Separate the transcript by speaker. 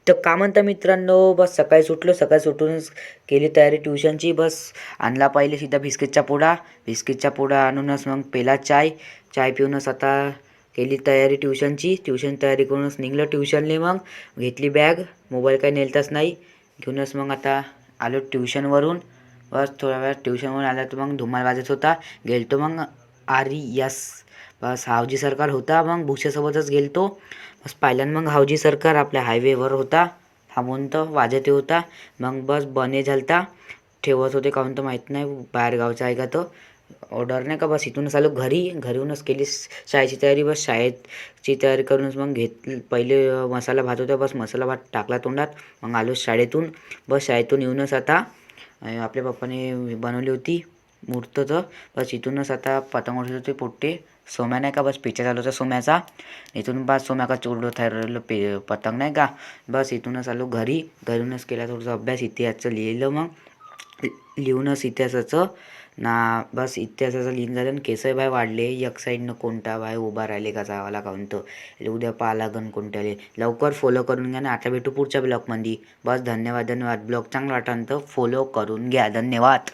Speaker 1: तर का म्हणता मित्रांनो, बस सकाळी सुटलो, सकाळी सुटूनच केली तयारी ट्युशनची. बस आणला पहिले सीधा बिस्किटचा पुडा आणूनच मग पेला चाय. चाय पिऊनच आता केली तयारी ट्युशनची. ट्युशन तयारी करूनच निघलो ट्युशनले. मग घेतली बॅग, मोबाईल काही नेलताच नाही. घेऊनच मग आता आलो ट्युशनवरून. बस थोड्या वेळात ट्युशनवरून आला तर मग धुमाळ वाजत होता. गेलतो मग RES. बस हावजी सरकार होता. मग भूषेसोबतच गेलतो. बस पाहिल्यानं मग हावजी सरकार आपल्या हायवेवर होता. थांबून तर वाजत होता. मग बस बने झालता. ठेवत होते काहून तर माहीत नाही, बाहेर गावचा आहे का तो ऑर्डर नाही का. बस इथूनच आलो घरीहूनच केली शाळेची तयारी. बस शाळेची तयारी करूनच मग पहिले मसाला भात होता. बस मसाला भात टाकला तोंडात. मग आलो शाळेतून. बस शाळेतून येऊनच आता आपल्या पप्पाने बनवली होती मूर्त. तर बस इथूनच आता पतंग उडवत होते पोट्टे. सोम्या नाही का, बस पिक्चर चालू होता सोम्याचा. इथून बस सोम्या का उडवत राहिलं पतंग नाही का. बस इथूनच आलो घरूनच केला थोडासा अभ्यास इतिहासाचं लिहिलं. मग लिहूनच इतिहासाचं बस इतिहासाचं लिहिणं झालं. आणि केसही भाई वाढले. एक साईडनं कोणता भाई उभा राहिले का जावाला काहून तर उद्या पाहा लागन कोणत्याले. लवकर फॉलो करून घ्या ना. आता भेटू पुढच्या ब्लॉगमध्ये. बस धन्यवाद. ब्लॉग चांगला वाटलं तर फॉलो करून घ्या. धन्यवाद.